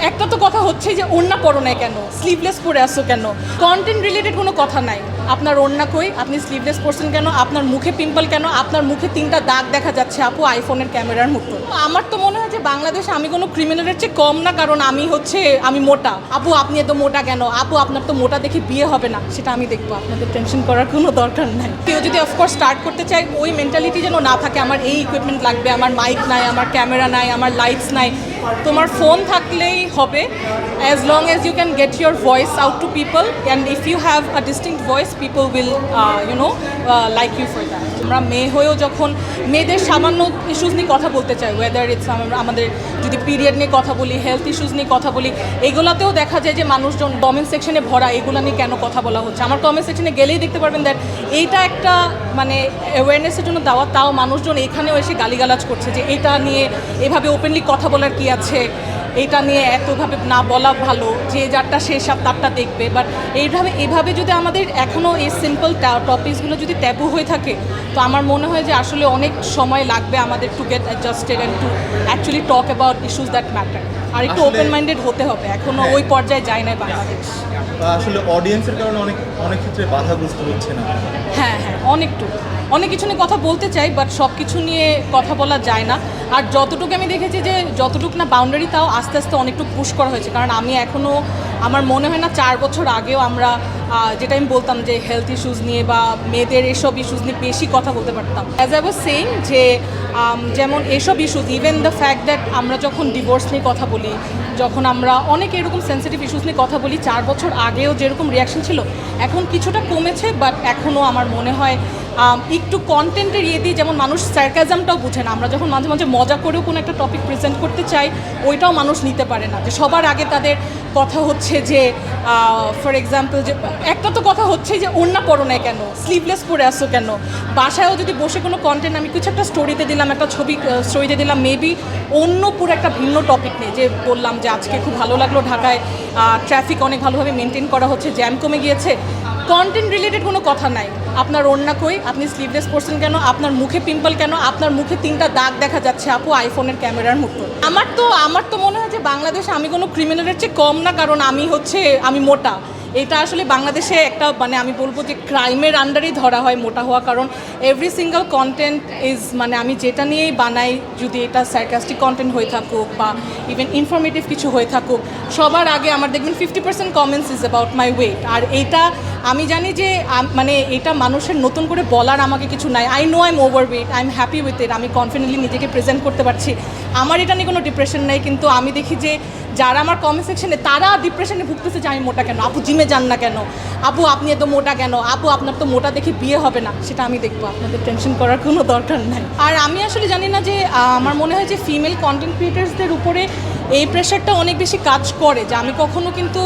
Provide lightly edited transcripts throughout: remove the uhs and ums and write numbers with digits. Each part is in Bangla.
একটা তো কথা হচ্ছে যে ওড়না পরো নাই কেন, স্লিভলেস পরে আসো কেন, কন্টেন্ট রিলেটেড কোনো কথা নাই। আপনার ওড়না কই, আপনি স্লিভলেস পরছেন কেন, আপনার মুখে পিম্পল কেন, আপনার মুখে 3টা দাগ দেখা যাচ্ছে আপু আইফোনের ক্যামেরার মতো। আমার তো মনে হয় যে বাংলাদেশে আমি কোনো ক্রিমিনালের চেয়ে কম না, কারণ আমি মোটা। আপু আপনি এত মোটা কেন, আপু আপনার তো মোটা দেখে বিয়ে হবে না, সেটা আমি দেখবো, আপনাদের টেনশন করার কোনো দরকার নাই। কেউ যদি অফকোর্স স্টার্ট করতে চায় ওই মেন্টালিটি যেন না থাকে আমার এই ইকুইপমেন্ট লাগবে, আমার মাইক নাই, আমার ক্যামেরা নাই, আমার লাইটস নাই। তোমার ফোন থাকলেই হবে, as long as you can get your voice out to people, and if you have a distinct voice, people will like you for that. আমরা মেয়ে হয়েও যখন মেয়েদের সামান্য ইস্যুস নিয়ে কথা বলতে চাই, ওয়েদার ইটস আমাদের যদি পিরিয়ড নিয়ে কথা বলি, হেলথ ইস্যুস নিয়ে কথা বলি, এগুলোতেও দেখা যায় যে মানুষজন কমেন্ট সেকশনে ভরা এগুলো নিয়ে কেন কথা বলা হচ্ছে। আমার কমেন্ট সেকশনে গেলেই দেখতে পারবেন দ্যাট এইটা একটা মানে অ্যাওয়ারনেসের জন্য দেওয়া, তাও মানুষজন এখানেও এসে গালিগালাজ করছে যে এটা নিয়ে এভাবে ওপেনলি কথা বলার কি আছে, এটা নিয়ে এতভাবে না বলা ভালো, যে যারটা সে সব তারটা দেখবে। বাট এইভাবে যদি আমাদের এখনও এই সিম্পল টপিকসগুলো যদি ট্যাবু হয়ে থাকে, তো আমার মনে হয় যে আসলে অনেক সময় লাগবে আমাদের to get adjusted and to actually talk about issues that matter. আর একটু ওপেন মাইন্ডেড হতে হবে, এখনও ওই পর্যায়ে যায় না বাংলাদেশ। আসলে অডিয়েন্সের কারণে অনেক ক্ষেত্রে বাধাগ্রস্ত হচ্ছে না। হ্যাঁ, অনেক কিছু নিয়ে কথা বলতে চাই, বাট সব কিছু নিয়ে কথা বলা যায় না। আর যতটুকু আমি দেখেছি যে যতটুকু না বাউন্ডারি, তাও আস্তে আস্তে অনেকটুকু পুশ করা হয়েছে। কারণ আমি এখনও আমার মনে হয় না 4 বছর আগেও আমরা যেটা আমি বলতাম যে হেলথ ইস্যুস নিয়ে বা মেয়েদের এসব ইস্যুস নিয়ে বেশি কথা বলতে পারতাম। অ্যাজ আই ওয়াজ সেইং যে যেমন এসব issues, even the fact that আমরা যখন ডিভোর্স নিয়ে কথা বলি, যখন আমরা অনেক এরকম সেন্সিটিভ ইস্যুস নিয়ে কথা বলি, 4 বছর আগেও যেরকম রিয়াকশন ছিল এখন কিছুটা কমেছে। বাট এখনও আমার মনে হয় একটু কন্টেন্টের ইয়ে দিয়ে, যেমন মানুষ সার্কাজমটাও বুঝে না। আমরা যখন মাঝে মাঝে মজা করেও কোনো একটা টপিক প্রেজেন্ট করতে চাই, ওইটাও মানুষ নিতে পারে না। যে সবার আগে তাদের কথা হচ্ছে যে ফর এক্সাম্পল যে একটা তো কথা হচ্ছে যে ওড়না পরো নাই কেন, স্লিভলেস পরে আসো কেন। বাসায়ও যদি বসে কোনো কন্টেন্ট আমি কিছু একটা স্টোরিতে দিলাম, একটা স্টোরিতে দিলাম, মেবি অন্য পুরো একটা ভিন্ন টপিক নিয়ে, যে বললাম যে আজকে খুব ভালো লাগলো ঢাকায় ট্রাফিক অনেক ভালোভাবে মেনটেন করা হচ্ছে, জ্যাম কমে গিয়েছে, কন্টেন্ট রিলেটেড কোনো কথা নাই। আপনার ওড়না কই, আপনি স্লিভলেস পরছেন কেন, আপনার মুখে পিম্পল কেন, আপনার মুখে 3টা দাগ দেখা যাচ্ছে আপু আইফোনের ক্যামেরার মতো। আমার তো মনে হয় যে বাংলাদেশে আমি কোনো ক্রিমিনালের চেয়ে কম না, কারণ আমি মোটা। এটা আসলে বাংলাদেশে একটা মানে আমি বলবো যে ক্রাইমের আন্ডারেই ধরা হয় মোটা হওয়া। কারণ এভরি সিঙ্গল কন্টেন্ট ইজ মানে আমি যেটা নিয়েই বানাই, যদি এটা সার্কাস্টিক কন্টেন্ট হয়ে থাকুক বা ইভেন ইনফরমেটিভ কিছু হয়ে থাকুক, সবার আগে আমার দেখবেন 50% comments is about my weight. আর এইটা আমি জানি যে মানে এটা মানুষের নতুন করে বলার আমাকে কিছু নাই। I know I am overweight, I am happy with it, আমি কনফিডেন্টলি নিজেকে প্রেজেন্ট করতে পারছি, আমার এটা নিয়ে কোনো ডিপ্রেশন নেই। কিন্তু আমি দেখি যে যারা আমার কমেন্ট সেকশনে, তারা ডিপ্রেশনে ভুগতেছে যে আমি মোটা কেন, আপু জিমে যান না কেন, আপু আপনি এত মোটা কেন, আপু আপনার তো মোটা দেখে বিয়ে হবে না, সেটা আমি দেখবো, আপনাদের টেনশন করার কোনো দরকার নাই। আর আমি আসলে জানি না যে আমার মনে হয় যে ফিমেল কন্টেন্ট ক্রিয়েটার্সদের উপরে এই প্রেশারটা অনেক বেশি কাজ করে, যে আমি কখনো কিন্তু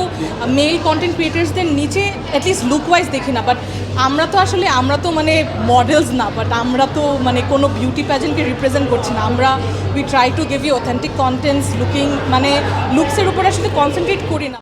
মেল কন্টেন্ট ক্রিয়েটার্সদের নিচে অ্যাটলিস্ট লুক ওয়াইজ দেখি না। বাট আমরা তো মানে মডেলস না, বাট আমরা তো মানে কোনো বিউটি প্যাজেন্টকে রিপ্রেজেন্ট করছি না। We try to give you authentic contents, মানে লুকসের উপর আসলে কনসেন্ট্রেট করি না।